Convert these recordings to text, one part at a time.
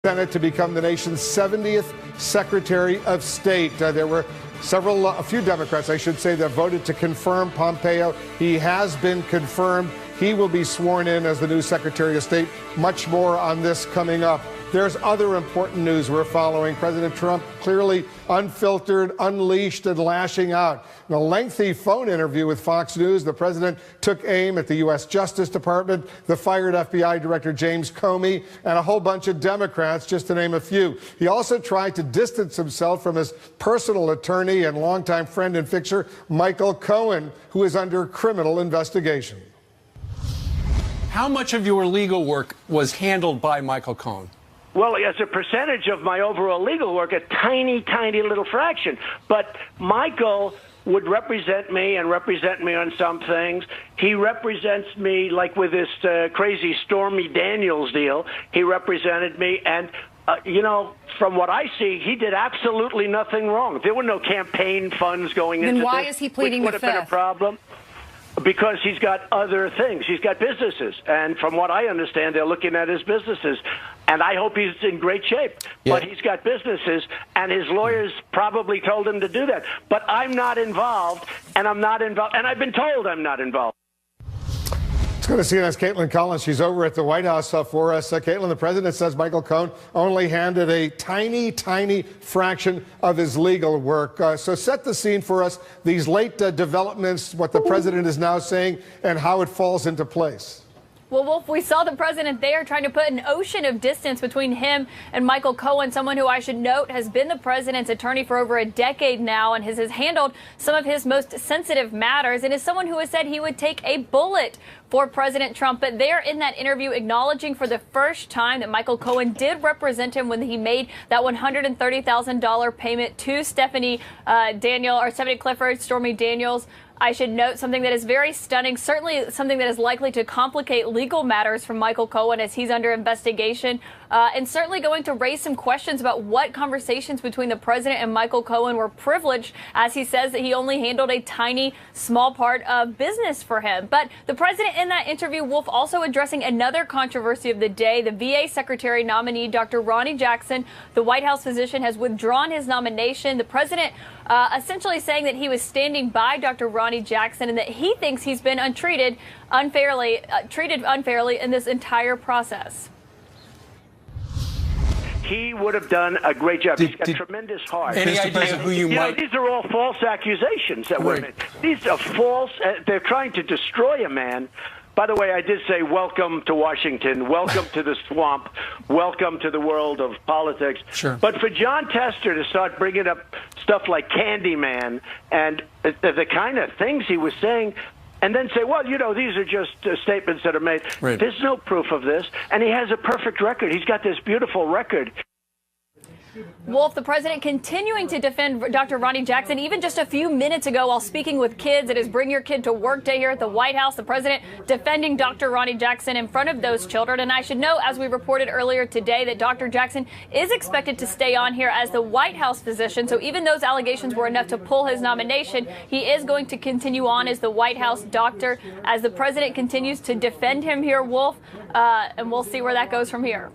Senate to become the nation's 70th Secretary of State. There were a few Democrats, I should say, that voted to confirm Pompeo. He has been confirmed. He will be sworn in as the new Secretary of State. Much more on this coming up. There's other important news we're following. President Trump clearly unfiltered, unleashed, and lashing out. In a lengthy phone interview with Fox News, the president took aim at the U.S. Justice Department, the fired FBI Director James Comey, and a whole bunch of Democrats, just to name a few. He also tried to distance himself from his personal attorney and longtime friend and fixer, Michael Cohen, who is under criminal investigation. How much of your legal work was handled by Michael Cohen? Well, as a percentage of my overall legal work, a tiny, tiny little fraction. But Michael would represent me and represent me on some things. He represents me, like with this crazy Stormy Daniels deal. He represented me, and from what I see, he did absolutely nothing wrong. There were no campaign funds going into this. Then why is he pleading the Fifth? Would have been a problem. Because he's got other things. He's got businesses. And from what I understand, they're looking at his businesses. And I hope he's in great shape. Yeah. But he's got businesses, and his lawyers probably told him to do that. But I'm not involved, and I'm not involved. And I've been told I'm not involved. Let's go to CNN's Caitlin Collins. She's over at the White House for us. Caitlin, the president says Michael Cohen only handed a tiny, tiny fraction of his legal work. So set the scene for us, these late developments, what the president is now saying, and how it falls into place. Well, Wolf, we saw the president there trying to put an ocean of distance between him and Michael Cohen, someone who I should note has been the president's attorney for over a decade now and has handled some of his most sensitive matters, and is someone who has said he would take a bullet for President Trump. But they're in that interview acknowledging for the first time that Michael Cohen did represent him when he made that $130,000 payment to Stephanie Clifford, Stormy Daniels. I should note something that is very stunning, certainly something that is likely to complicate legal matters for Michael Cohen as he's under investigation, and certainly going to raise some questions about what conversations between the president and Michael Cohen were privileged, as he says that he only handled a tiny, small part of business for him. But the president in that interview, Wolf, also addressing another controversy of the day. The VA Secretary nominee, Dr. Ronny Jackson, the White House physician, has withdrawn his nomination. The president essentially saying that he was standing by Dr. Ronny Jackson and that he thinks he's been treated unfairly in this entire process. He would have done a great job. He's got tremendous heart. Any idea who you might? These are all false accusations that were made. These are false. They're trying to destroy a man. By the way, I did say welcome to Washington, welcome to the swamp, welcome to the world of politics. Sure. But for John Tester to start bringing up stuff like Candyman and the kind of things he was saying, and then say, well, these are just statements that are made. Right. There's no proof of this. And he has a perfect record. He's got this beautiful record. Wolf, the president continuing to defend Dr. Ronny Jackson. Even just a few minutes ago, while speaking with kids at his Bring Your Kid to Work Day here at the White House, the president defending Dr. Ronny Jackson in front of those children. And I should note, as we reported earlier today, that Dr. Jackson is expected to stay on here as the White House physician. So even those allegations were enough to pull his nomination, he is going to continue on as the White House doctor as the president continues to defend him here, Wolf. And we'll see where that goes from here.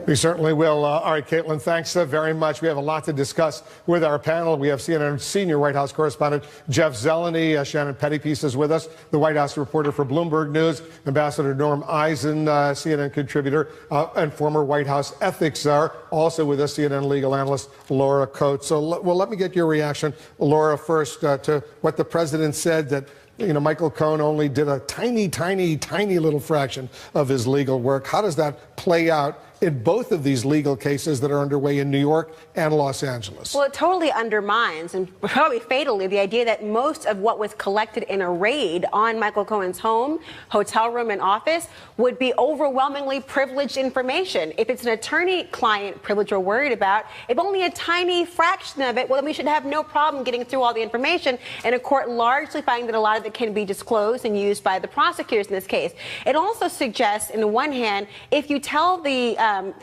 We certainly will. All right, Caitlin, thanks very much. We have a lot to discuss with our panel. We have CNN senior White House correspondent Jeff Zeleny. Shannon Pettypiece is with us, the White House reporter for Bloomberg News. Ambassador Norm Eisen, CNN contributor and former White House ethics czar, also with us, CNN legal analyst Laura Coates. So, let me get your reaction, Laura, first to what the president said, that Michael Cohen only did a tiny, tiny, tiny little fraction of his legal work. How does that play out in both of these legal cases that are underway in New York and Los Angeles? Well, it totally undermines, and probably fatally, the idea that most of what was collected in a raid on Michael Cohen's home, hotel room, and office would be overwhelmingly privileged information. If it's an attorney-client privilege we're worried about, if only a tiny fraction of it, well, then we should have no problem getting through all the information, and a court largely finding that a lot of it can be disclosed and used by the prosecutors in this case. It also suggests, on the one hand, if you tell the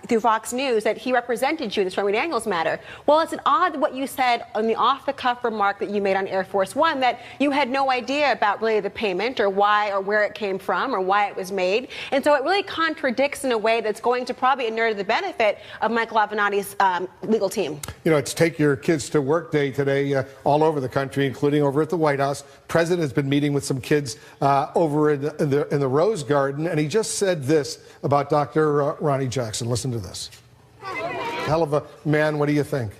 through Fox News that he represented you in the Stormy Daniels matter. Well, it's an odd what you said on the off-the-cuff remark that you made on Air Force One, that you had no idea about really the payment or why or where it came from or why it was made. And so it really contradicts in a way that's going to probably inure to the benefit of Michael Avenatti's legal team. You know, it's Take Your Kids to Work Day today all over the country, including over at the White House. President has been meeting with some kids over in the Rose Garden, and he just said this about Dr. Ronnie Jackson. Listen to this. Hell of a man. What do you think?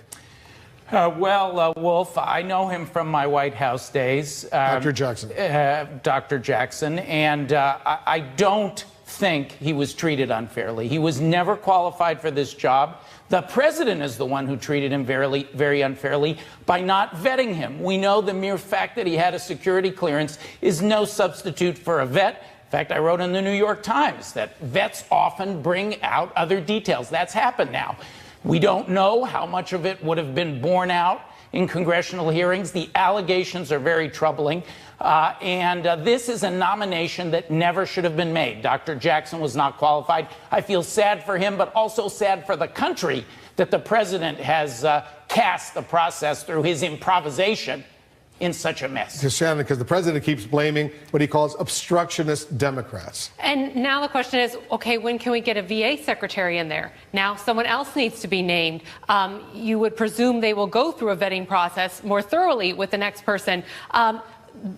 Wolf, I know him from my White House days. Dr. Jackson. Dr. Jackson. And I don't think he was treated unfairly. He was never qualified for this job. The president is the one who treated him very unfairly by not vetting him. We know the mere fact that he had a security clearance is no substitute for a vet. In fact, I wrote in the New York Times that vets often bring out other details. That's happened now. We don't know how much of it would have been borne out in congressional hearings. The allegations are very troubling. This is a nomination that never should have been made. Dr. Jackson was not qualified. I feel sad for him, but also sad for the country that the president has cast the process through his improvisation in such a mess. Shannon, because the president keeps blaming what he calls obstructionist Democrats. And now the question is, okay, when can we get a VA secretary in there? Now someone else needs to be named. You would presume they will go through a vetting process more thoroughly with the next person.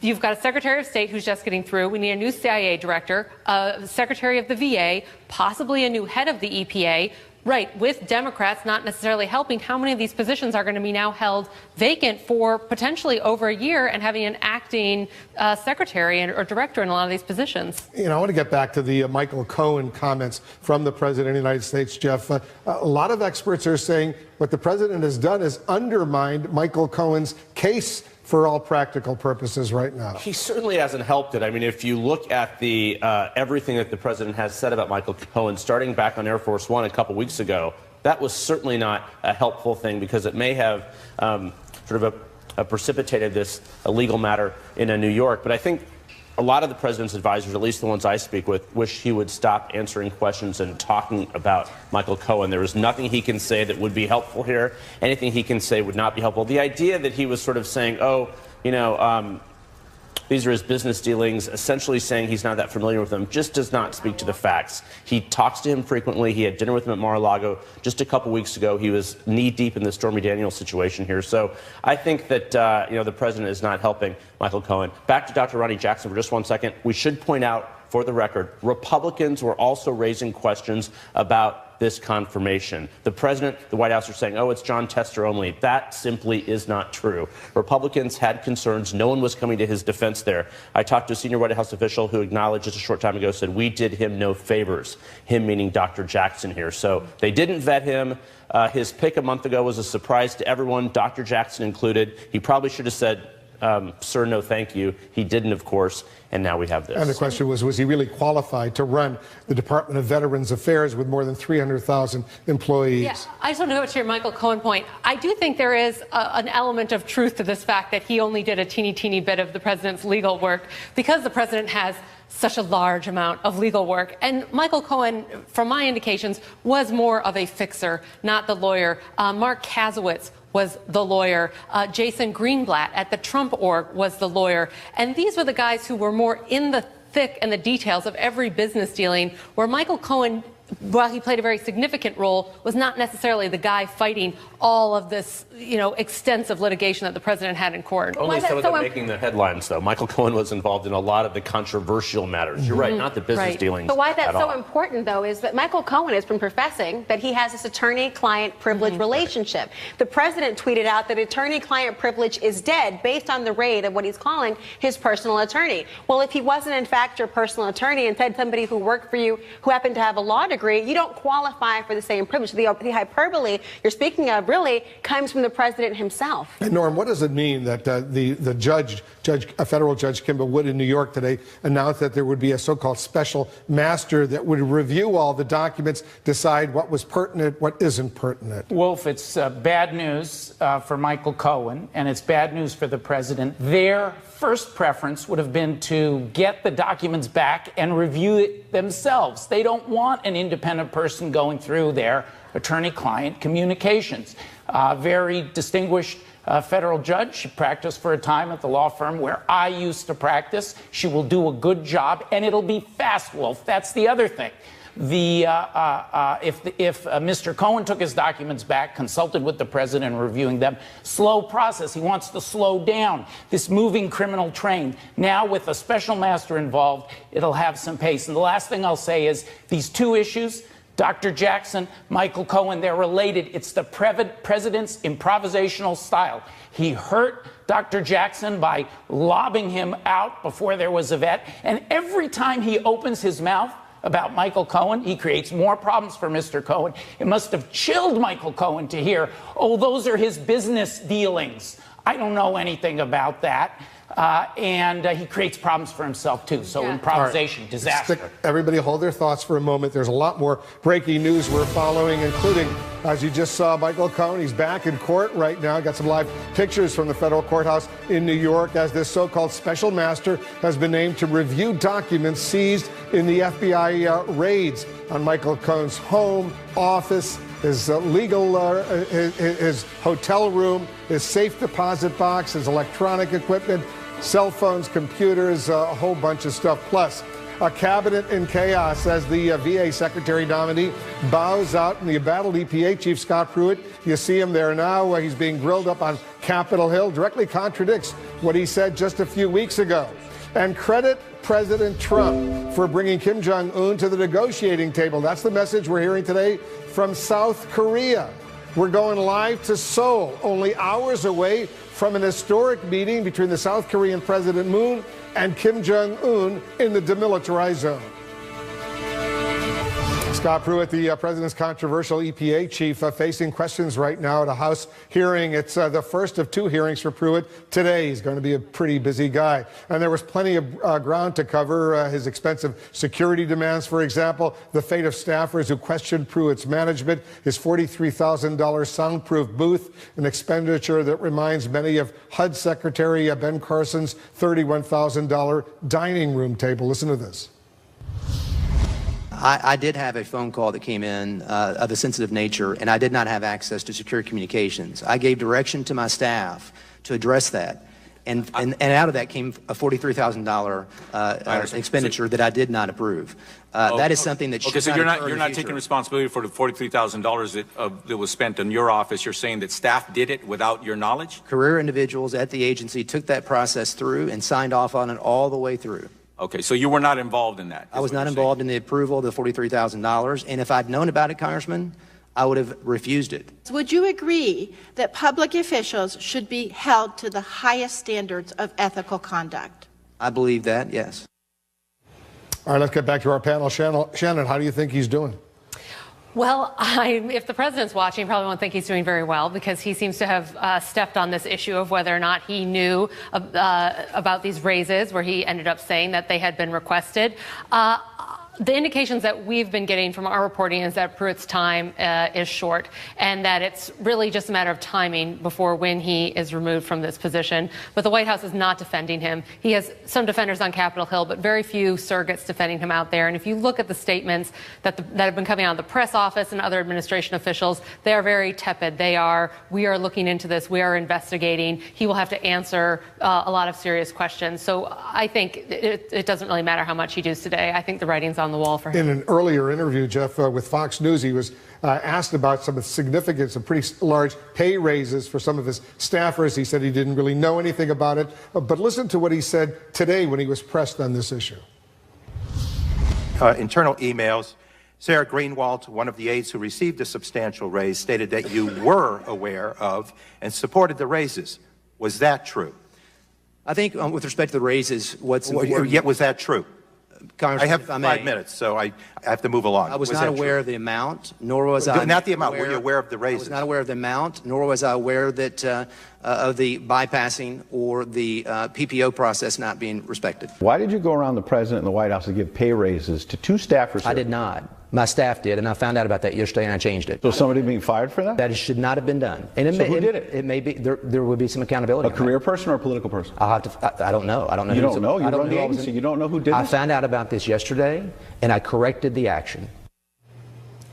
You've got a Secretary of State who's just getting through. We need a new CIA director, a Secretary of the VA, possibly a new head of the EPA. Right, with Democrats not necessarily helping, how many of these positions are going to be now held vacant for potentially over a year and having an acting secretary or director in a lot of these positions? You know, I want to get back to the Michael Cohen comments from the president of the United States, Jeff. A lot of experts are saying what the president has done is undermined Michael Cohen's case for all practical purposes right now. He certainly hasn't helped it. I mean, if you look at the everything that the president has said about Michael Cohen, starting back on Air Force One a couple weeks ago, that was certainly not a helpful thing, because it may have sort of precipitated this legal matter in New York. But I think a lot of the president's advisors, at least the ones I speak with, wish he would stop answering questions and talking about Michael Cohen. There is nothing he can say that would be helpful here. Anything he can say would not be helpful. The idea that he was sort of saying, oh, you know, these are his business dealings, essentially saying he's not that familiar with them, just does not speak to the facts. He talks to him frequently. He had dinner with him at Mar-a-Lago just a couple weeks ago. He was knee-deep in the Stormy Daniels situation here. So I think that, you know, the president is not helping Michael Cohen. Back to Dr. Ronnie Jackson for just 1 second. We should point out, for the record, Republicans were also raising questions about this confirmation. The president, the White House are saying, oh, it's John Tester only. That simply is not true. Republicans had concerns. No one was coming to his defense there. I talked to a senior White House official who acknowledged just a short time ago, said, we did him no favors, him meaning Dr. Jackson here. So they didn't vet him. His pick a month ago was a surprise to everyone, Dr. Jackson included. He probably should have said, sir, no thank you. He didn't, of course, and now we have this. And the question was he really qualified to run the Department of Veterans Affairs with more than 300,000 employees? Yeah, I just want to go to your Michael Cohen point. I do think there is an element of truth to this fact that he only did a teeny bit of the president's legal work, because the president has such a large amount of legal work. And Michael Cohen, from my indications, was more of a fixer, not the lawyer. Mark Kasowitz was the lawyer. Jason Greenblatt at the Trump org was the lawyer. And these were the guys who were more in the thick and the details of every business dealing, where Michael Cohen, while he played a very significant role, was not necessarily the guy fighting all of this, you know, extensive litigation that the president had in court. Only some of them making the headlines, though. Michael Cohen was involved in a lot of the controversial matters. You're right, not the business dealings. But why that's so important, though, is that Michael Cohen has been professing that he has this attorney-client privilege relationship. The president tweeted out that attorney-client privilege is dead based on the raid of what he's calling his personal attorney. Well, if he wasn't, in fact, your personal attorney and said somebody who worked for you who happened to have a law degree, you don't qualify for the same privilege. The hyperbole you're speaking of really comes from the president himself. And Norm, what does it mean that a federal judge Kimmel Wood in New York today announced that there would be a so-called special master that would review all the documents, decide what was pertinent, what isn't pertinent? Wolf, it's bad news for Michael Cohen, and it's bad news for the president. Their first preference would have been to get the documents back and review it themselves. They don't want an independent person going through their attorney-client communications. Very distinguished federal judge. She practiced for a time at the law firm where I used to practice. She will do a good job, and it'll be fast, Wolf. That's the other thing. If Mr. Cohen took his documents back, consulted with the president in reviewing them, slow process. He wants to slow down this moving criminal train. Now, with a special master involved, it'll have some pace. And the last thing I'll say is these two issues, Dr. Jackson, Michael Cohen, they're related. It's the president's improvisational style. He hurt Dr. Jackson by lobbing him out before there was a vet. And every time he opens his mouth about Michael Cohen, he creates more problems for Mr. Cohen. It must have chilled Michael Cohen to hear, oh, those are his business dealings. I don't know anything about that. And he creates problems for himself, too. So improvisation, disaster. Everybody hold their thoughts for a moment. There's a lot more breaking news we're following, including, as you just saw, Michael Cohen. He's back in court right now. Got some live pictures from the federal courthouse in New York as this so-called special master has been named to review documents seized in the FBI raids on Michael Cohen's home, office, his his hotel room, his safe deposit box, his electronic equipment, cell phones, computers, a whole bunch of stuff. Plus, a cabinet in chaos as the VA secretary nominee bows out, and the embattled EPA chief Scott Pruitt, you see him there now. He's being grilled up on Capitol Hill, directly contradicts what he said just a few weeks ago. And credit President Trump for bringing Kim Jong-un to the negotiating table. That's the message we're hearing today from South Korea. We're going live to Seoul, only hours away from an historic meeting between the South Korean President Moon and Kim Jong-un in the demilitarized zone. Scott Pruitt, the president's controversial EPA chief, facing questions right now at a House hearing. It's the first of two hearings for Pruitt today. He's going to be a pretty busy guy. And there was plenty of ground to cover. His expensive security demands, for example, the fate of staffers who questioned Pruitt's management, his $43,000 soundproof booth, an expenditure that reminds many of HUD Secretary Ben Carson's $31,000 dining room table. Listen to this. I did have a phone call that came in of a sensitive nature, and I did not have access to secure communications. I gave direction to my staff to address that, and out of that came a $43,000 expenditure that I did not approve. That is something that should not occur in the future. You're not taking responsibility for the $43,000 that was spent in your office. You're saying that staff did it without your knowledge? Career individuals at the agency took that process through and signed off on it all the way through. Okay, so you were not involved in that? I was not involved in the approval of the $43,000, and if I'd known about it, Congressman, I would have refused it. Would you agree that public officials should be held to the highest standards of ethical conduct? I believe that, yes. All right, let's get back to our panel. Shannon, how do you think he's doing? Well, if the president's watching, he probably won't think he's doing very well, because he seems to have stepped on this issue of whether or not he knew about these raises, where he ended up saying that they had been requested. The indications that we've been getting from our reporting is that Pruitt's time is short, and that it's really just a matter of timing before when he is removed from this position. But the White House is not defending him. He has some defenders on Capitol Hill, but very few surrogates defending him out there. And if you look at the statements that have been coming out of the press office and other administration officials, they are very tepid. We are looking into this. We are investigating. He will have to answer a lot of serious questions. So I think it doesn't really matter how much he does today. I think the writing's on the wall for him. In an earlier interview, Jeff, with Fox News, he was asked about some of the significance of pretty large pay raises for some of his staffers. He said he didn't really know anything about it. But listen to what he said today when he was pressed on this issue. Internal emails. Sarah Greenwald, one of the aides who received a substantial raise, stated that you were aware of and supported the raises. Was that true? I think with respect to the raises, was that true? I have 5 minutes, so I have to move along. I was not aware of the amount, nor was I... Not the amount. Were you aware of the raises? I was not aware of the amount, nor was I aware that of the bypassing or the PPO process not being respected. Why did you go around the president and the White House to give pay raises to two staffers? I did not. My staff did, and I found out about that yesterday, and I changed it. So somebody being fired for that? That should not have been done. And who did it? It may be there would be some accountability. A career person or a political person? I'll have to. I don't know. I don't know. You don't know? You run the agency. You don't know who did this? I found out about this yesterday, and I corrected the action.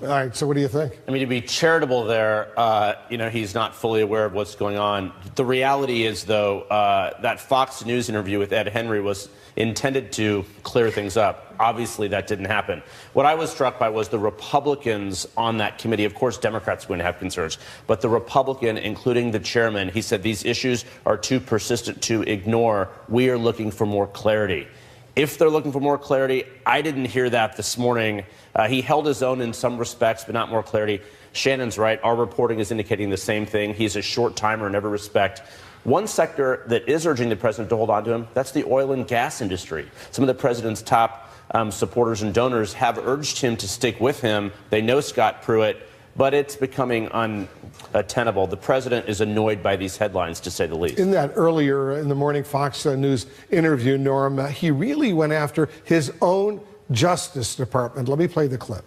All right, so what do you think? I mean, to be charitable there, he's not fully aware of what's going on. The reality is, though, that Fox News interview with Ed Henry was intended to clear things up. Obviously, that didn't happen. What I was struck by was the Republicans on that committee. Of course, Democrats are going to have concerns, but the Republican, including the chairman, he said these issues are too persistent to ignore. We are looking for more clarity. If they're looking for more clarity, I didn't hear that this morning. He held his own in some respects, but not more clarity. Shannon's right. Our reporting is indicating the same thing. He's a short timer in every respect. One sector that is urging the president to hold on to him, that's the oil and gas industry. Some of the president's top supporters and donors have urged him to stick with him. They know Scott Pruitt, but it's becoming untenable. The president is annoyed by these headlines, to say the least. In that earlier in the morning Fox News interview, Norm, he really went after his own Justice Department. Let me play the clip.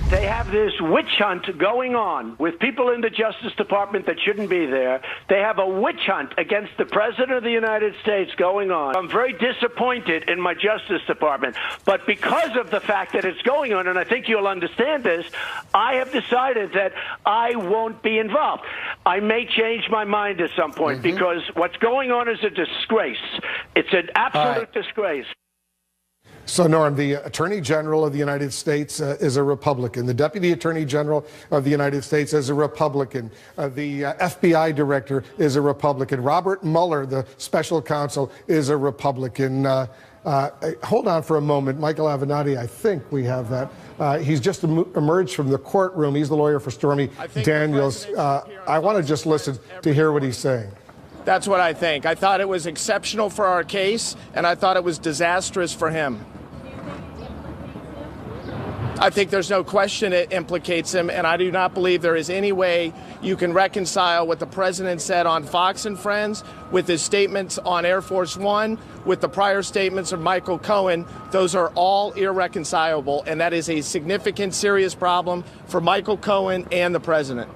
They have this witch hunt going on with people in the Justice Department that shouldn't be there. They have a witch hunt against the President of the United States going on. I'm very disappointed in my Justice Department. But because of the fact that it's going on, and I think you'll understand this, I have decided that I won't be involved. I may change my mind at some point because what's going on is a disgrace. It's an absolute disgrace. So, Norm, the Attorney General of the United States is a Republican. The Deputy Attorney General of the United States is a Republican. The FBI Director is a Republican. Robert Mueller, the Special Counsel, is a Republican. Hold on for a moment. Michael Avenatti, I think we have that. He's just emerged from the courtroom. He's the lawyer for Stormy Daniels. I want to just listen to hear what he's saying. That's what I think. I thought it was exceptional for our case, and I thought it was disastrous for him. I think there's no question it implicates him, and I do not believe there is any way you can reconcile what the president said on Fox and Friends with his statements on Air Force One, with the prior statements of Michael Cohen. Those are all irreconcilable, and that is a significant, serious problem for Michael Cohen and the president.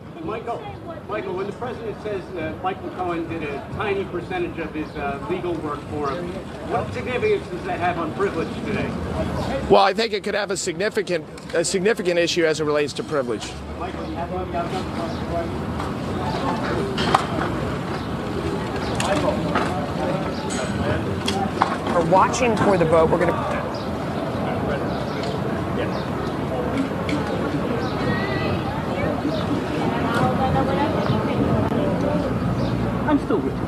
Michael, when the president says that Michael Cohen did a tiny percentage of his legal work for him, what significance does that have on privilege today? Well, I think it could have a significant issue as it relates to privilege. Michael, We're watching for the vote. We're going to. I'm still with you.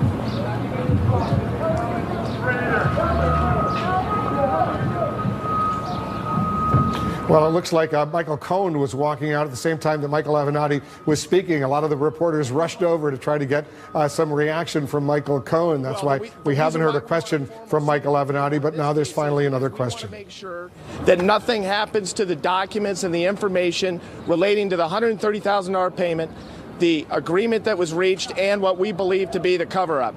Well, it looks like Michael Cohen was walking out at the same time that Michael Avenatti was speaking. A lot of the reporters rushed over to try to get some reaction from Michael Cohen. That's why we haven't heard a question from Michael Avenatti, but now there's finally another question. Make sure that nothing happens to the documents and the information relating to the $130,000 payment, the agreement that was reached, and what we believe to be the cover-up.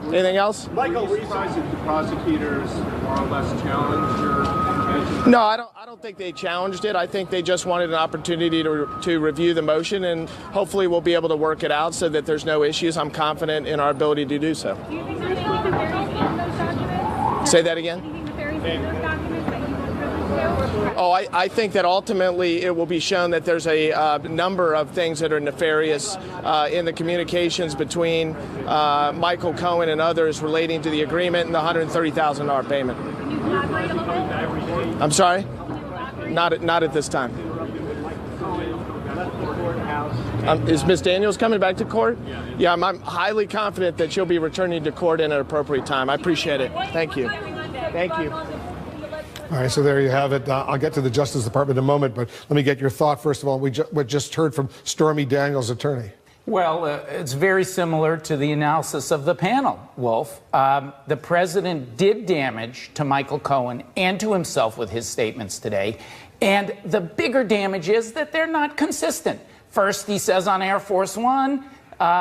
Anything else? Michael, were you surprised that the prosecutors more or less challenged your contention? No, I don't think they challenged it. I think they just wanted an opportunity to review the motion, and hopefully we'll be able to work it out so that there's no issues. I'm confident in our ability to do so. Do you think there's anything nefarious in those documents? Say that again? Do you think nefarious in those documents that you were privileged to? Oh, I think that ultimately it will be shown that there's a number of things that are nefarious in the communications between Michael Cohen and others relating to the agreement and the $130,000 payment. Can you elaborate a little bit? I'm sorry? Not at this time. Is Ms. Daniels coming back to court? Yeah, I'm highly confident that she'll be returning to court in an appropriate time. I appreciate it. Thank you. Thank you. All right, so there you have it. I'll get to the Justice Department in a moment, but let me get your thought. First of all, we just heard from Stormy Daniels' attorney. Well, it's very similar to the analysis of the panel, Wolf. The president did damage to Michael Cohen and to himself with his statements today. And the bigger damage is that they're not consistent. First, he says on Air Force One,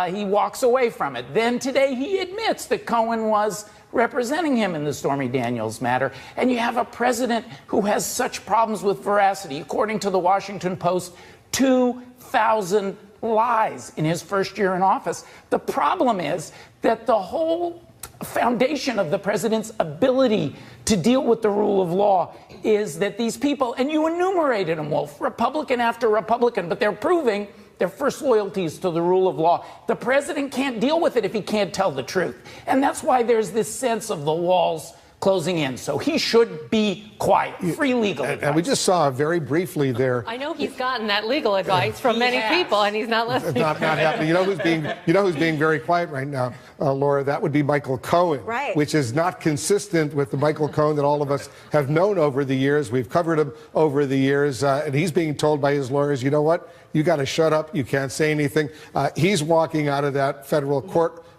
he walks away from it. Then today he admits that Cohen was representing him in the Stormy Daniels matter. And you have a president who has such problems with veracity. According to the Washington Post, 2,000 lies in his first year in office. The problem is that the whole foundation of the president's ability to deal with the rule of law is that these people, and you enumerated them, Wolf, Republican after Republican, but they're proving their first loyalty is to the rule of law. The president can't deal with it if he can't tell the truth. And that's why there's this sense of the walls closing in. So he should be quiet, free legal advice. And we just saw very briefly there. I know he's gotten that legal advice from many people, and he's not listening. Not happening. You know who's being very quiet right now, Laura? That would be Michael Cohen, right? Which is not consistent with the Michael Cohen that all of us have known over the years. We've covered him over the years, and he's being told by his lawyers, you know what? You got to shut up. You can't say anything. He's walking out of that federal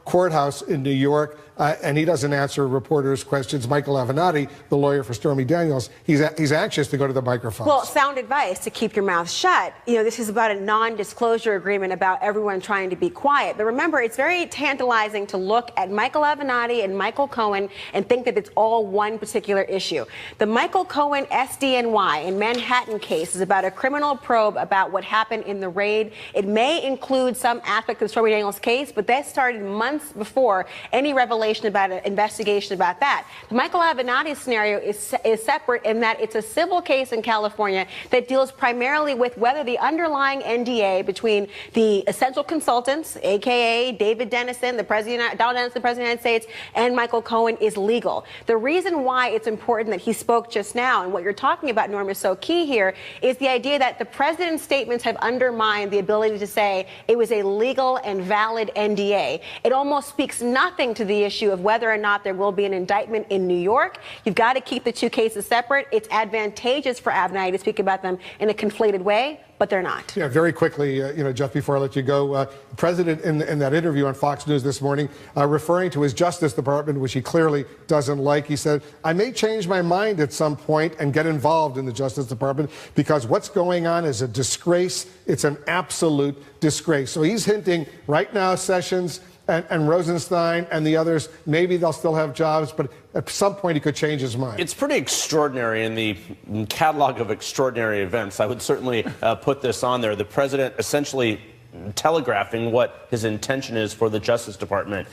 courthouse in New York, and he doesn't answer reporters' questions. Michael Avenatti, the lawyer for Stormy Daniels, he's anxious to go to the microphone. Well, sound advice to keep your mouth shut. You know, this is about a non-disclosure agreement about everyone trying to be quiet. But remember, it's very tantalizing to look at Michael Avenatti and Michael Cohen and think that it's all one particular issue. The Michael Cohen SDNY in Manhattan case is about a criminal probe about what happened in the raid. It may include some aspect of Stormy Daniels' case, but that started months before any revelation about an investigation about that. The Michael Avenatti scenario is separate in that it's a civil case in California that deals primarily with whether the underlying NDA between the essential consultants, a.k.a. David Dennison, Donald Dennison, the President of the United States, and Michael Cohen is legal. The reason why it's important that he spoke just now, and what you're talking about, Norm, is so key here, is the idea that the President's statements have undermined the ability to say it was a legal and valid NDA. It almost speaks nothing to the issue of whether or not there will be an indictment in New York. You've got to keep the two cases separate. It's advantageous for Avenatti to speak about them in a conflated way, but they're not. Yeah, very quickly, Jeff, before I let you go, the president in that interview on Fox News this morning, referring to his Justice Department, which he clearly doesn't like, he said, I may change my mind at some point and get involved in the Justice Department because what's going on is a disgrace. It's an absolute disgrace. So he's hinting right now, Sessions and Rosenstein and the others, maybe they'll still have jobs, but at some point he could change his mind. It's pretty extraordinary in the catalog of extraordinary events. I would certainly put this on there. The president essentially telegraphing what his intention is for the Justice Department,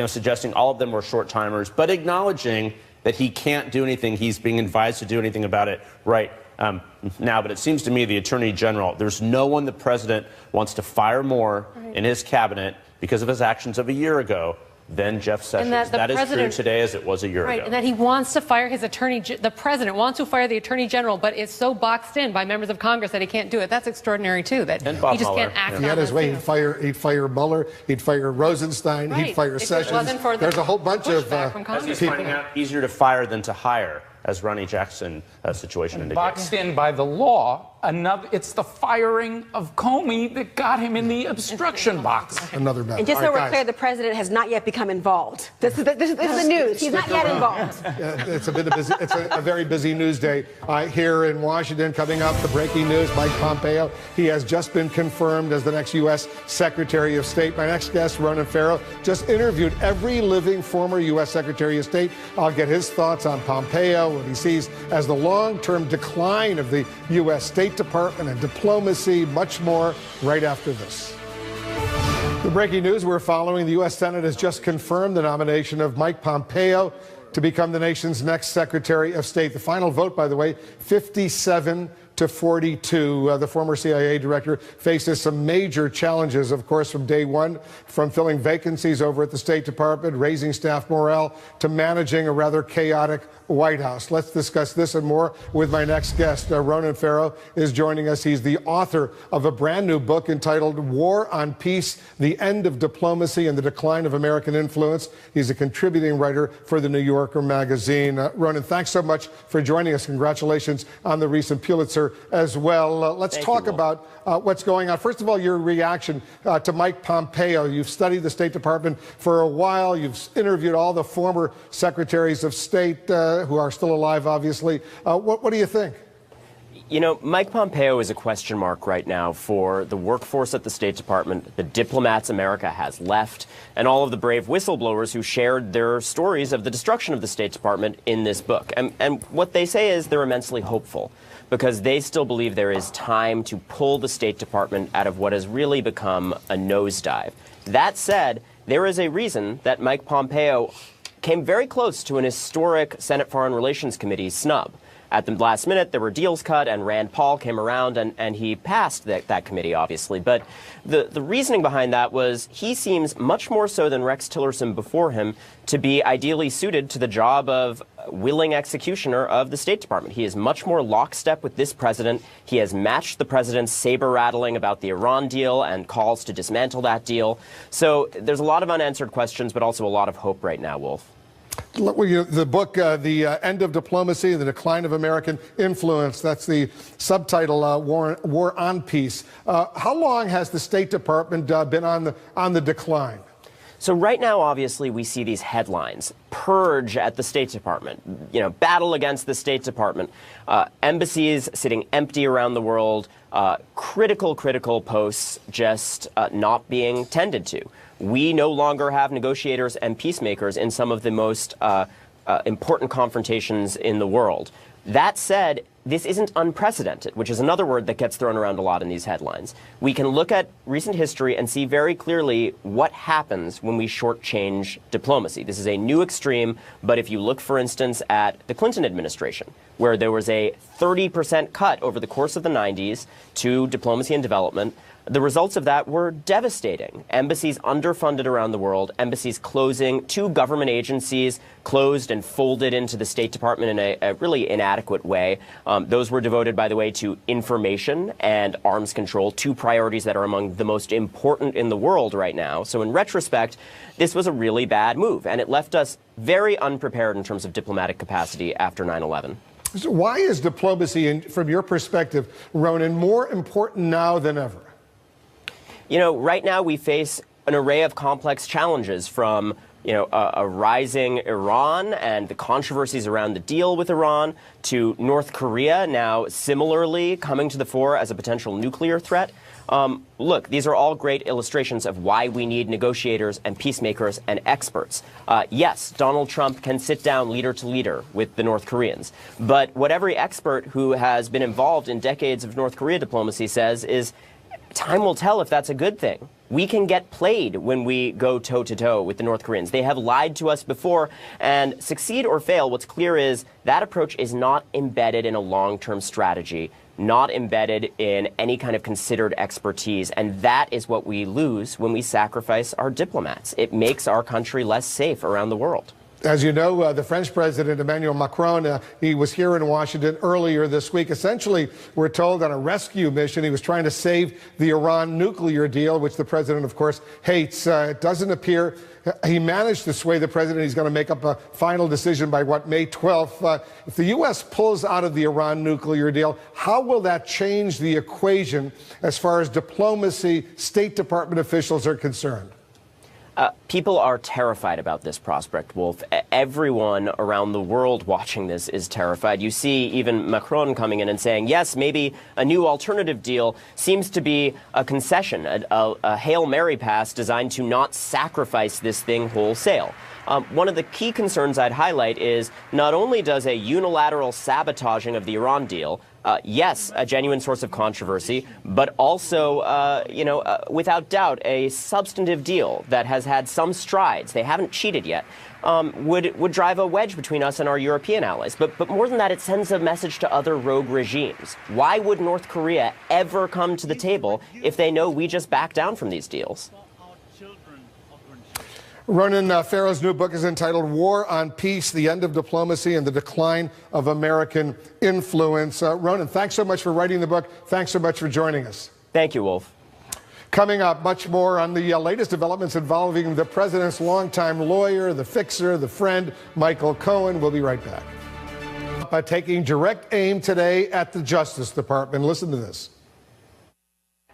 suggesting all of them were short-timers, but acknowledging that he can't do anything. He's being advised to do anything about it right now. But it seems to me the Attorney General, there's no one the president wants to fire more in his cabinet because of his actions of a year ago than Jeff Sessions. That is true today as it was a year ago. And that he wants to fire his the president wants to fire the Attorney General, but it's so boxed in by members of Congress that he can't do it. That's extraordinary, too, that he just can't act on it. He had his way. He'd fire Mueller. He'd fire Rosenstein. He'd fire Sessions. There's a whole bunch of as he's finding out, easier to fire than to hire, as Ronnie Jackson situation indicates. Boxed in by the law. It's the firing of Comey that got him in the obstruction box. Another matter. And just so we're clear, the president has not yet become involved. This is the news. He's not yet involved. It's a very busy news day here in Washington. Coming up, the breaking news: Mike Pompeo. He has just been confirmed as the next U.S. Secretary of State. My next guest, Ronan Farrow, just interviewed every living former U.S. Secretary of State. I'll get his thoughts on Pompeo, what he sees as the long-term decline of the U.S. State Department and diplomacy, much more right after this. The breaking news we're following: the U.S. Senate has just confirmed the nomination of Mike Pompeo to become the nation's next Secretary of State. The final vote, by the way, 57 to 42. The former CIA director faces some major challenges, of course, from day one, from filling vacancies over at the State Department, raising staff morale, to managing a rather chaotic White House. Let's discuss this and more with my next guest. Ronan Farrow is joining us. He's the author of a brand new book entitled War on Peace: The End of Diplomacy and the Decline of American Influence. He's a contributing writer for the New Yorker magazine. Ronan, thanks so much for joining us. Congratulations on the recent Pulitzer as well. Let's talk about what's going on. First of all, your reaction to Mike Pompeo. You've studied the State Department for a while. You've interviewed all the former secretaries of state who are still alive, obviously. What do you think? You know, Mike Pompeo is a question mark right now for the workforce at the State Department, the diplomats America has left, and all of the brave whistleblowers who shared their stories of the destruction of the State Department in this book. And what they say is they're immensely hopeful, because they still believe there is time to pull the State Department out of what has really become a nosedive. That said, there is a reason that Mike Pompeo came very close to an historic Senate Foreign Relations Committee snub. At the last minute, there were deals cut, and Rand Paul came around, and he passed that committee, obviously. But the reasoning behind that was he seems much more so than Rex Tillerson before him to be ideally suited to the job of willing executioner of the State Department. He is much more lockstep with this president. He has matched the president's saber-rattling about the Iran deal and calls to dismantle that deal. So there's a lot of unanswered questions, but also a lot of hope right now, Wolf. The book, The End of Diplomacy, The Decline of American Influence, that's the subtitle, War on Peace. How long has the State Department been on the decline? So right now, obviously, we see these headlines. Purge at the State Department, battle against the State Department, embassies sitting empty around the world, critical posts just not being tended to. We no longer have negotiators and peacemakers in some of the most important confrontations in the world. That said, this isn't unprecedented, which is another word that gets thrown around a lot in these headlines. We can look at recent history and see very clearly what happens when we shortchange diplomacy. This is a new extreme, but if you look, for instance, at the Clinton administration, where there was a 30% cut over the course of the 90s to diplomacy and development, the results of that were devastating. Embassies underfunded around the world, embassies closing, 2 government agencies closed and folded into the State Department in a really inadequate way. Those were devoted, by the way, to information and arms control, 2 priorities that are among the most important in the world right now. So in retrospect, this was a really bad move, and it left us very unprepared in terms of diplomatic capacity after 9/11. So why is diplomacy, from your perspective, Ronan, more important now than ever? Right now we face an array of complex challenges from, a rising Iran and the controversies around the deal with Iran to North Korea now similarly coming to the fore as a potential nuclear threat. Look, these are all great illustrations of why we need negotiators and peacemakers and experts. Yes, Donald Trump can sit down leader to leader with the North Koreans. But what every expert who has been involved in decades of North Korea diplomacy says is time will tell if that's a good thing. We can get played when we go toe-to-toe with the North Koreans. They have lied to us before, and succeed or fail, what's clear is that approach is not embedded in a long-term strategy, not embedded in any kind of considered expertise, and that is what we lose when we sacrifice our diplomats. It makes our country less safe around the world. As you know, the French President Emmanuel Macron, he was here in Washington earlier this week. Essentially, we're told on a rescue mission, he was trying to save the Iran nuclear deal, which the president, of course, hates. It doesn't appear he managed to sway the president. He's going to make up a final decision by, May 12th. If the U.S. pulls out of the Iran nuclear deal, how will that change the equation as far as diplomacy, State Department officials are concerned? People are terrified about this prospect, Wolf. Everyone around the world watching this is terrified. You see even Macron coming in and saying, yes, maybe a new alternative deal seems to be a concession, a Hail Mary pass designed to not sacrifice this thing wholesale. One of the key concerns I'd highlight is not only does a unilateral sabotaging of the Iran deal, yes, a genuine source of controversy, but also, without doubt, a substantive deal that has had some strides, they haven't cheated yet, would drive a wedge between us and our European allies. But more than that, it sends a message to other rogue regimes. Why would North Korea ever come to the table if they know we just back down from these deals? Ronan Farrow's new book is entitled War on Peace, The End of Diplomacy and the Decline of American Influence. Ronan, thanks so much for writing the book. Thanks so much for joining us. Thank you, Wolf. Coming up, much more on the latest developments involving the president's longtime lawyer, the fixer, the friend, Michael Cohen. We'll be right back. Taking direct aim today at the Justice Department. Listen to this.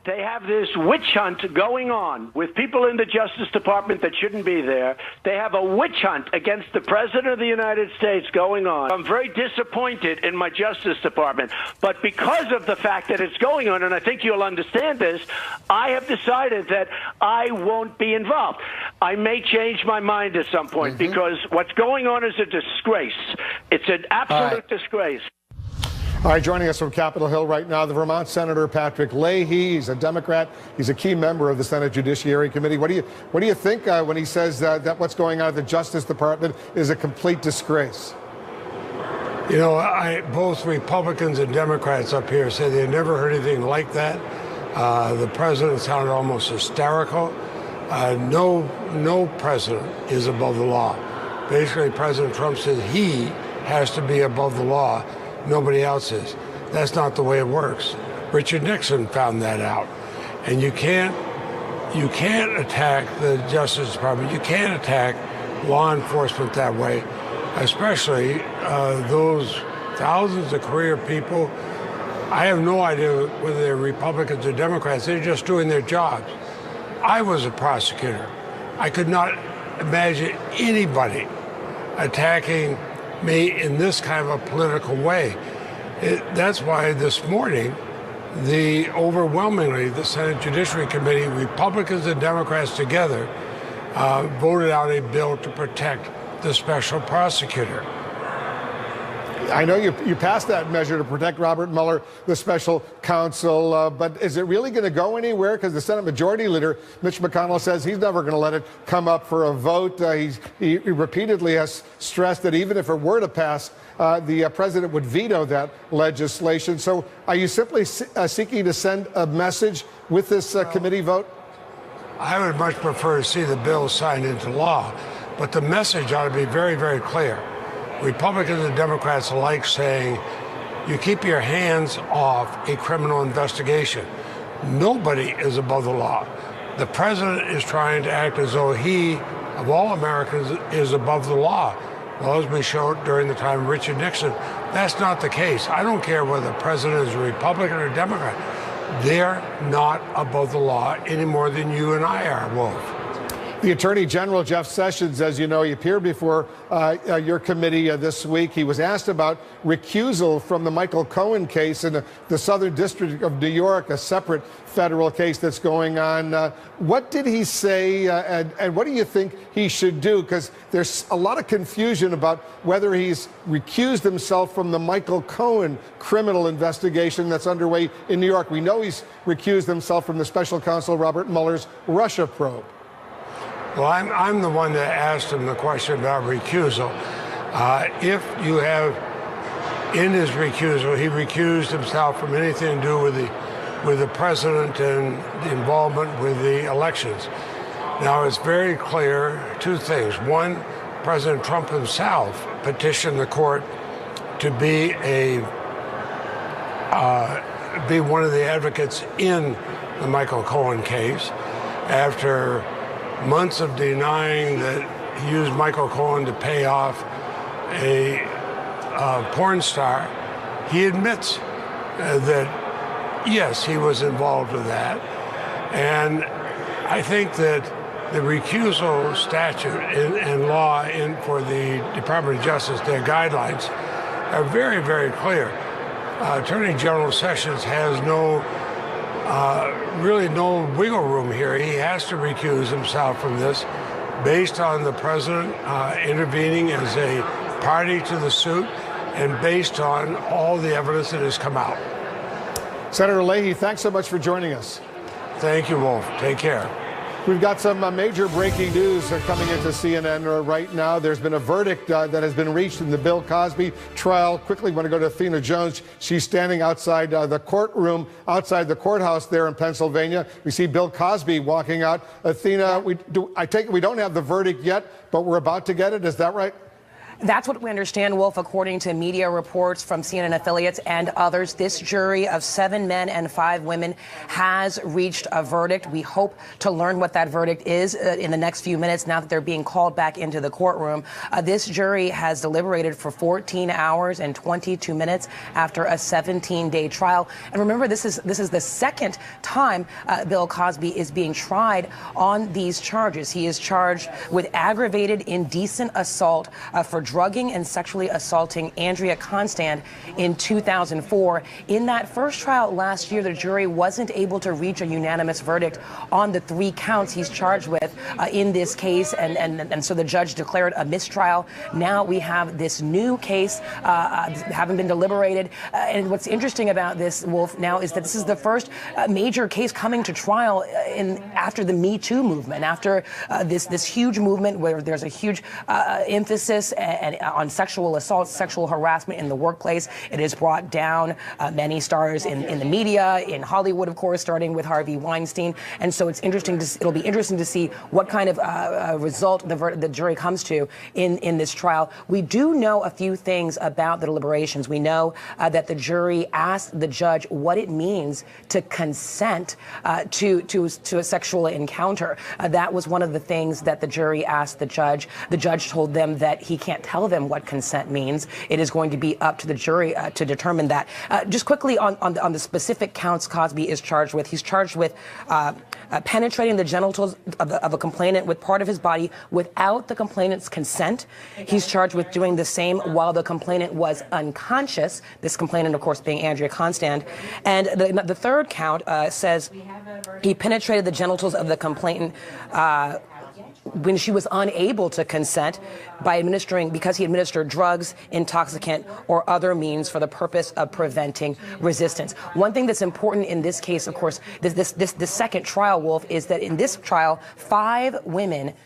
They have this witch hunt going on with people in the Justice Department that shouldn't be there. They have a witch hunt against the President of the United States going on. I'm very disappointed in my Justice Department. But because of the fact that it's going on, and I think you'll understand this, I have decided that I won't be involved. I may change my mind at some point because what's going on is a disgrace. It's an absolute disgrace. All right, joining us from Capitol Hill right now, the Vermont Senator Patrick Leahy. He's a Democrat. He's a key member of the Senate Judiciary Committee. What do you think when he says that what's going on at the Justice Department is a complete disgrace? You know, both Republicans and Democrats up here say they never heard anything like that. The president sounded almost hysterical. No president is above the law. Basically, President Trump says he has to be above the law. Nobody else is. That's not the way it works. Richard Nixon found that out. And you can't attack the Justice Department. You can't attack law enforcement that way, especially those thousands of career people. I have no idea whether they're Republicans or Democrats. They're just doing their jobs. I was a prosecutor. I could not imagine anybody attacking me in this kind of a political way. That's why this morning, overwhelmingly, the Senate Judiciary Committee, Republicans and Democrats together, voted out a bill to protect the special prosecutor. I know you passed that measure to protect Robert Mueller, the special counsel, but is it really going to go anywhere? Because the Senate Majority Leader, Mitch McConnell, says he's never going to let it come up for a vote. He repeatedly has stressed that even if it were to pass, the president would veto that legislation. So are you simply seeking to send a message with this committee vote? I would much prefer to see the bill signed into law, but the message ought to be very, very clear. Republicans and Democrats alike saying, you keep your hands off a criminal investigation. Nobody is above the law. The president is trying to act as though he, of all Americans, is above the law. Well, as we showed during the time of Richard Nixon, that's not the case. I don't care whether the president is a Republican or Democrat. They're not above the law any more than you and I are, Wolf. The Attorney General, Jeff Sessions, as you know, he appeared before your committee this week. He was asked about recusal from the Michael Cohen case in the Southern District of New York, a separate federal case that's going on. What did he say, and what do you think he should do? Because there's a lot of confusion about whether he's recused himself from the Michael Cohen criminal investigation that's underway in New York. We know he's recused himself from the special counsel Robert Mueller's Russia probe. Well, I'm the one that asked him the question about recusal. If you have, in his recusal, he recused himself from anything to do with the president and the involvement with the elections. Now, it's very clear, two things. One, President Trump himself petitioned the court to be one of the advocates in the Michael Cohen case after months of denying that he used Michael Cohen to pay off a porn star. He admits that, yes, he was involved with that. And I think that the recusal statute and law for the Department of Justice, their guidelines, are very, very clear. Attorney General Sessions has really no wiggle room here. He has to recuse himself from this based on the president intervening as a party to the suit and based on all the evidence that has come out. Senator Leahy, thanks so much for joining us. Thank you, Wolf. Take care. We've got some major breaking news coming into CNN right now. There's been a verdict that has been reached in the Bill Cosby trial. Quickly want to go to Athena Jones. She's standing outside the courtroom, outside the courthouse there in Pennsylvania. We see Bill Cosby walking out. Athena, I take it we don't have the verdict yet, but we're about to get it. Is that right? That's what we understand, Wolf, according to media reports from CNN affiliates and others. This jury of 7 men and 5 women has reached a verdict. We hope to learn what that verdict is in the next few minutes now that they're being called back into the courtroom. This jury has deliberated for 14 hours and 22 minutes after a 17-day trial. And remember, this is the second time Bill Cosby is being tried on these charges. He is charged with aggravated indecent assault for drugging and sexually assaulting Andrea Constand in 2004. In that first trial last year, the jury wasn't able to reach a unanimous verdict on the 3 counts he's charged with in this case, and so the judge declared a mistrial. Now we have this new case, haven't been deliberated, and what's interesting about this, Wolf, now is that this is the first major case coming to trial after the Me Too movement, after this huge movement where there's a huge emphasis on sexual assault, sexual harassment in the workplace. It has brought down many stars in the media, in Hollywood, of course, starting with Harvey Weinstein. And so it'll be interesting to see what kind of result the jury comes to in this trial. We do know a few things about the deliberations. We know that the jury asked the judge what it means to consent to a sexual encounter. That was one of the things that the jury asked the judge. The judge told them that he can't tell them what consent means. It is going to be up to the jury to determine that. Just quickly on the specific counts Cosby is charged with. He's charged with penetrating the genitals of a complainant with part of his body without the complainant's consent. He's charged with doing the same while the complainant was unconscious. This complainant, of course, being Andrea Constand. And the third count says he penetrated the genitals of the complainant when she was unable to consent because he administered drugs, intoxicant, or other means for the purpose of preventing resistance. One thing that's important in this case, of course, this second trial, Wolf, is that in this trial, 5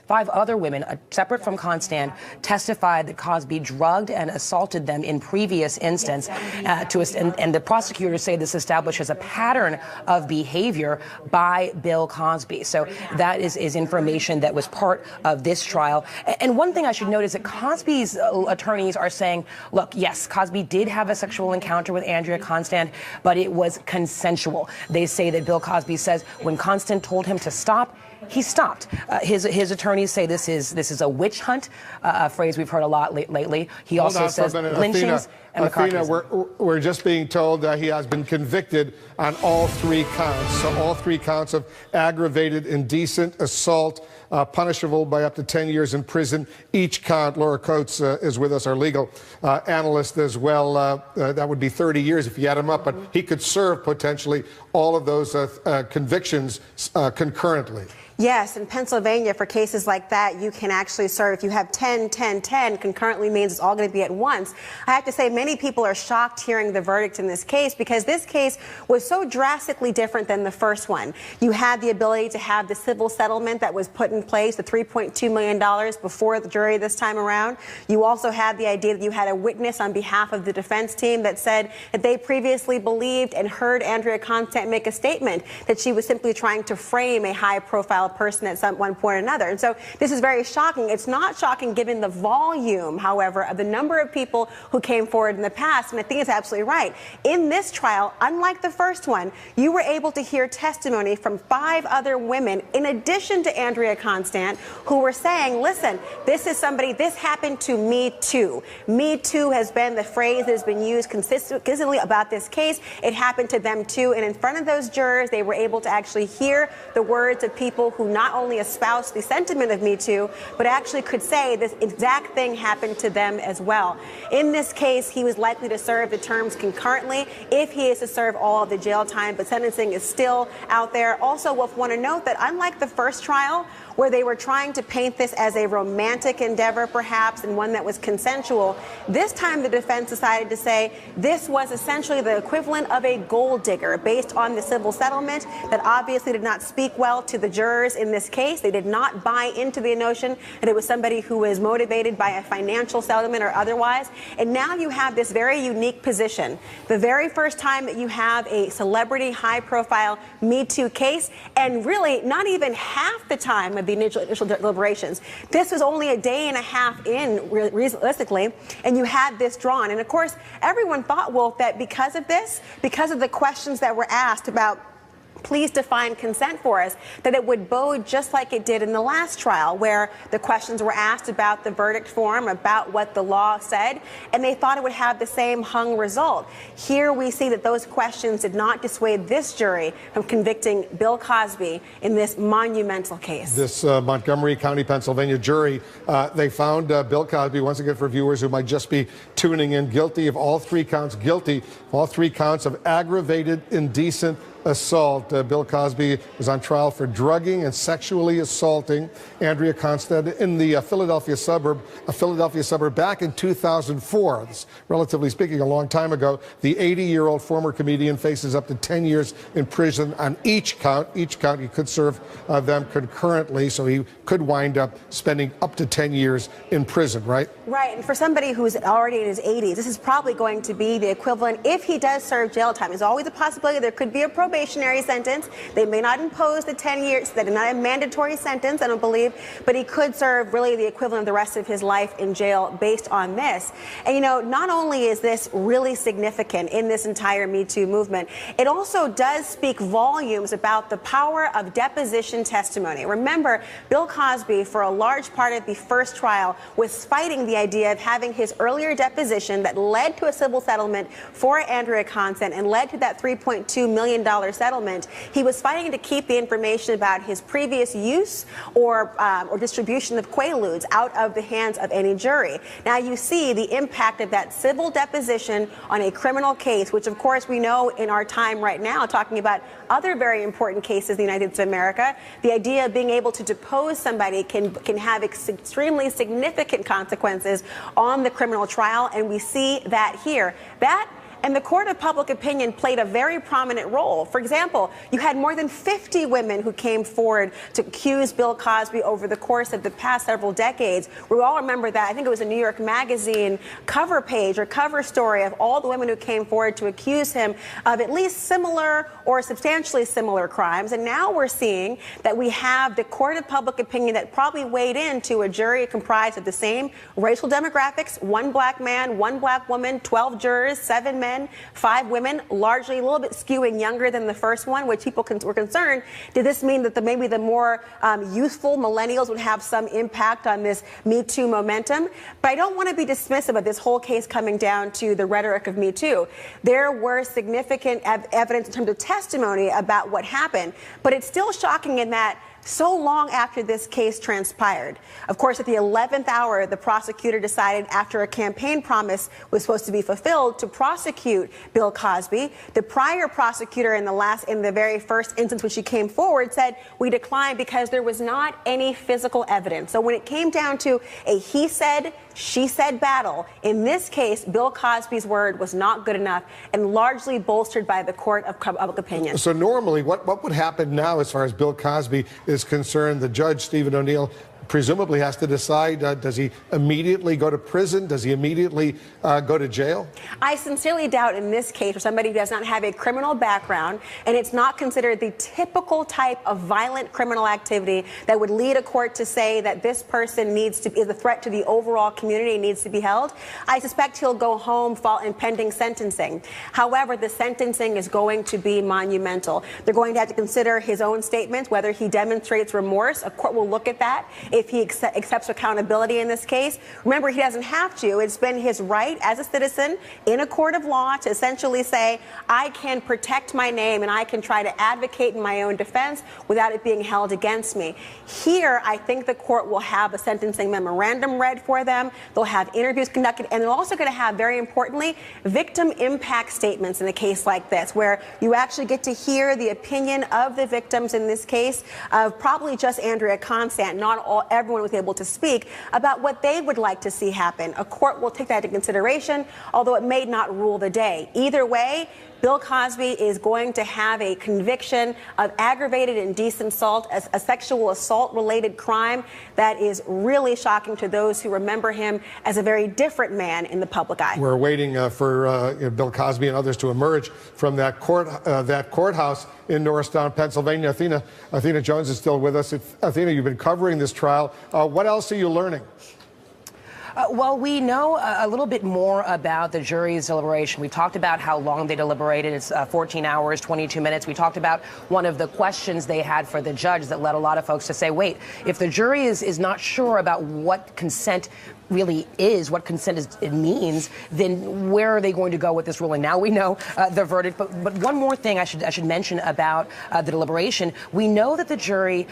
other women, separate from Constand, testified that Cosby drugged and assaulted them in previous instance. And the prosecutors say this establishes a pattern of behavior by Bill Cosby. So that is information that was part of this trial. And one thing I should note is that Cosby's attorneys are saying, look, yes, Cosby did have a sexual encounter with Andrea Constand, but it was consensual. They say that Bill Cosby says when Constand told him to stop, he stopped. His attorneys say this is a witch hunt, a phrase we've heard a lot lately. He also says lynchings and McCarthyism. We're just being told that he has been convicted on all 3 counts. So all 3 counts of aggravated indecent assault, punishable by up to 10 years in prison. Each count, Laura Coates is with us, our legal analyst as well. That would be 30 years if you add them up, but he could serve potentially all of those convictions concurrently. Yes, in Pennsylvania, for cases like that, you can actually serve. If you have 10, 10, 10, concurrently means it's all going to be at once. I have to say, many people are shocked hearing the verdict in this case because this case was so drastically different than the first one. You had the ability to have the civil settlement that was put in place, the $3.2 million before the jury this time around. You also had the idea that you had a witness on behalf of the defense team that said that they previously believed and heard Andrea Constand make a statement that she was simply trying to frame a high-profile person at one point or another. And so this is very shocking. It's not shocking given the volume, however, of the number of people who came forward in the past. And I think it's absolutely right. In this trial, unlike the first one, you were able to hear testimony from 5 other women, in addition to Andrea Constand, who were saying, listen, this happened to me too. Me too has been the phrase that has been used consistently about this case. It happened to them too. And in front of those jurors, they were able to actually hear the words of people who not only espoused the sentiment of Me Too, but actually could say this exact thing happened to them as well. In this case, he was likely to serve the terms concurrently if he is to serve all of the jail time, but sentencing is still out there. Also, we'll want to note that unlike the first trial, where they were trying to paint this as a romantic endeavor, perhaps, and one that was consensual, this time the defense decided to say this was essentially the equivalent of a gold digger based on the civil settlement that obviously did not speak well to the jurors in this case. They did not buy into the notion that it was somebody who was motivated by a financial settlement or otherwise. And now you have this very unique position. The very first time that you have a celebrity, high-profile Me Too case, and really not even half the time of the initial deliberations. This was only a day and a half in, realistically, and you had this drawn. And of course, everyone thought, Wolf, that because of this, because of the questions that were asked about please define consent for us, that it would bode just like it did in the last trial, where the questions were asked about the verdict form, about what the law said, and they thought it would have the same hung result. Here we see that those questions did not dissuade this jury from convicting Bill Cosby in this monumental case. This Montgomery County, Pennsylvania jury, they found Bill Cosby, once again for viewers who might just be tuning in, guilty of all three counts of aggravated indecent assault. Bill Cosby was on trial for drugging and sexually assaulting Andrea Constand in the Philadelphia suburb back in 2004. This, relatively speaking, a long time ago. The 80-year-old former comedian faces up to 10 years in prison on each count. Each count, he could serve them concurrently, so he could wind up spending up to 10 years in prison, right? Right, and for somebody who's already in his 80s, this is probably going to be the equivalent, if he does serve jail time. There's always a possibility there could be a probationary sentence. They may not impose the 10 years, that is not a mandatory sentence, I don't believe, but he could serve really the equivalent of the rest of his life in jail based on this. And you know, not only is this really significant in this entire Me Too movement, it also does speak volumes about the power of deposition testimony. Remember, Bill Cosby, for a large part of the first trial, was fighting the idea of having his earlier deposition that led to a civil settlement for Andrea Constand and led to that $3.2 million settlement. He was fighting to keep the information about his previous use or distribution of Quaaludes out of the hands of any jury. Now you see the impact of that civil deposition on a criminal case, which of course we know in our time right now, talking about other very important cases in the United States of America, the idea of being able to depose somebody can have extremely significant consequences on the criminal trial, and we see that here. That and the court of public opinion played a very prominent role. For example, you had more than 50 women who came forward to accuse Bill Cosby over the course of the past several decades. We all remember that. I think it was a New York Magazine cover page or cover story of all the women who came forward to accuse him of at least similar or substantially similar crimes. And now we're seeing that we have the court of public opinion that probably weighed into a jury comprised of the same racial demographics, 1 black man, 1 black woman, 12 jurors, 7 men, 5 women, largely a little bit skewing younger than the first one, which people were concerned. Did this mean that maybe the more youthful millennials would have some impact on this Me Too momentum? But I don't want to be dismissive of this whole case coming down to the rhetoric of Me Too. There were significant evidence in terms of testimony about what happened, but it's still shocking in that so long after this case transpired. Of course, at the 11th hour, the prosecutor decided, after a campaign promise was supposed to be fulfilled, to prosecute Bill Cosby. The prior prosecutor in the very first instance when she came forward said, we declined because there was not any physical evidence. So when it came down to a he said, she said battle, in this case, Bill Cosby's word was not good enough and largely bolstered by the court of public opinion. So normally, what would happen now as far as Bill Cosby is concerned? The judge, Stephen O'Neill, presumably has to decide, does he immediately go to prison? Does he immediately go to jail? I sincerely doubt in this case, for somebody who does not have a criminal background, and it's not considered the typical type of violent criminal activity that would lead a court to say that this person is a threat to the overall community, needs to be held. I suspect he'll go home in pending sentencing. However, the sentencing is going to be monumental. They're going to have to consider his own statements, whether he demonstrates remorse. A court will look at that. If he accepts accountability in this case. Remember, he doesn't have to. It's been his right as a citizen in a court of law to essentially say, I can protect my name and I can try to advocate in my own defense without it being held against me. Here, I think the court will have a sentencing memorandum read for them. They'll have interviews conducted, and they're also going to have, very importantly, victim impact statements in a case like this, where you actually get to hear the opinion of the victims in this case, of probably just Andrea Constand, not everyone was able to speak about what they would like to see happen. A court will take that into consideration, although it may not rule the day. Either way, Bill Cosby is going to have a conviction of aggravated indecent assault, as a sexual assault-related crime that is really shocking to those who remember him as a very different man in the public eye. We're waiting for Bill Cosby and others to emerge from that courthouse in Norristown, Pennsylvania. Athena Jones is still with us. Athena, you've been covering this trial. What else are you learning? Well, we know a little bit more about the jury's deliberation. We talked about how long they deliberated. It's 14 hours, 22 minutes. We talked about one of the questions they had for the judge that led a lot of folks to say, wait, if the jury is not sure about what consent really is, what it means, then where are they going to go with this ruling? Now we know the verdict, but one more thing I should mention about the deliberation. We know that the jury,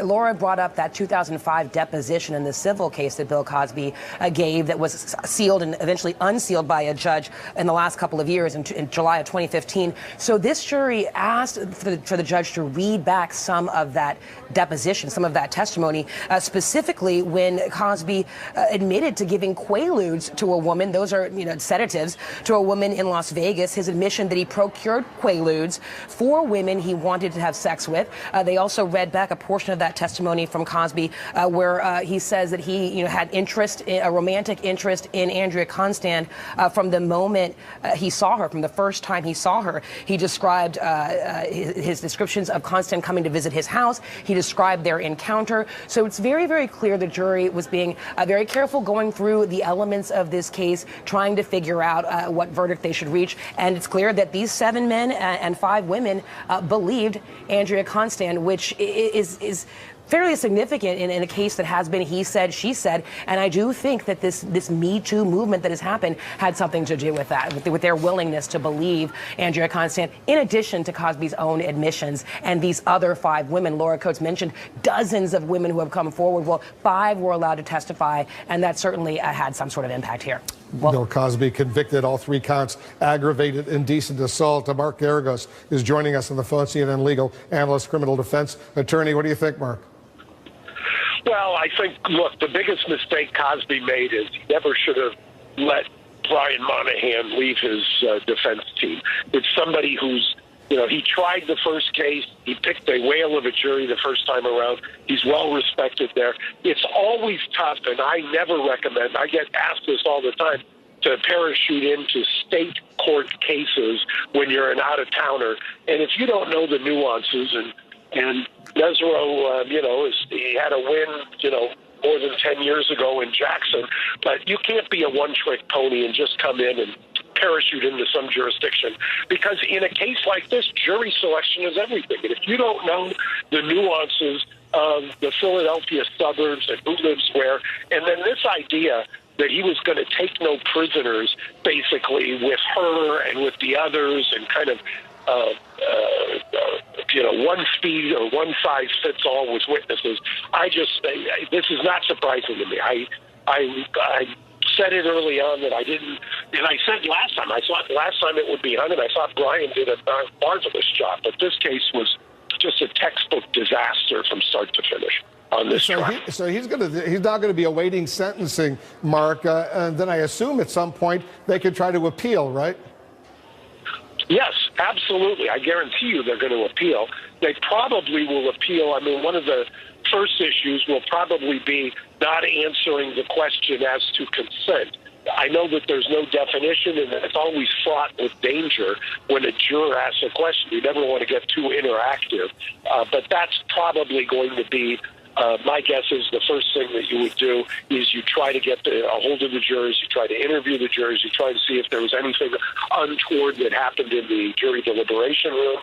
Laura brought up that 2005 deposition in the civil case that Bill Cosby gave that was sealed and eventually unsealed by a judge in the last couple of years in July of 2015. So this jury asked for the judge to read back some of that deposition, some of that testimony, specifically when Cosby admitted to giving Quaaludes to a woman. Those are, sedatives to a woman in Las Vegas. His admission that he procured Quaaludes for women he wanted to have sex with. They also read back a portion of that testimony from Cosby where he says that he, had a romantic interest in Andrea Constand from the moment he saw her, from the first time he saw her. He described his descriptions of Constand coming to visit his house. He described their encounter. So it's very, very clear the jury was being very careful going through the elements of this case, trying to figure out what verdict they should reach. And it's clear that these 7 men and 5 women believed Andrea Constand, which is fairly significant in a case that has been he said, she said. And I do think that this Me Too movement that has happened had something to do with that, with their willingness to believe Andrea Constand, in addition to Cosby's own admissions and these other 5 women. Laura Coates mentioned dozens of women who have come forward. Well, 5 were allowed to testify, and that certainly had some sort of impact here. Well, Bill Cosby convicted, all 3 counts, aggravated indecent assault. Mark Garagos is joining us on the phone, CNN legal analyst, criminal defense attorney. What do you think, Mark? Well, I think, look, the biggest mistake Cosby made is he never should have let Brian Monahan leave his defense team. It's somebody who's, he tried the first case. He picked a whale of a jury the first time around. He's well respected there. It's always tough, and I never recommend, I get asked this all the time, to parachute into state court cases when you're an out-of-towner. And if you don't know the nuances, and Mesro, he had a win, more than 10 years ago in Jackson, but you can't be a one-trick pony and just come in and parachute into some jurisdiction, because in a case like this, jury selection is everything. And if you don't know the nuances of the Philadelphia suburbs and who lives where, and then this idea that he was going to take no prisoners, basically, with her and with the others, and kind of one speed or one size fits all with witnesses. This is not surprising to me. I said it early on that I didn't, and I said last time it would be Hunt, and I thought Brian did a marvelous job. But this case was just a textbook disaster from start to finish on this trial. So he's not going to be awaiting sentencing, Mark, and then I assume at some point they could try to appeal, right? Yes, absolutely. I guarantee you they're going to appeal. They probably will appeal. I mean, one of the first issues will probably be not answering the question as to consent. I know that there's no definition, and it's always fraught with danger when a juror asks a question. You never want to get too interactive. But that's probably going to be, my guess is the first thing that you would do is you try to get a hold of the jurors, you try to interview the jurors, you try to see if there was anything untoward that happened in the jury deliberation room.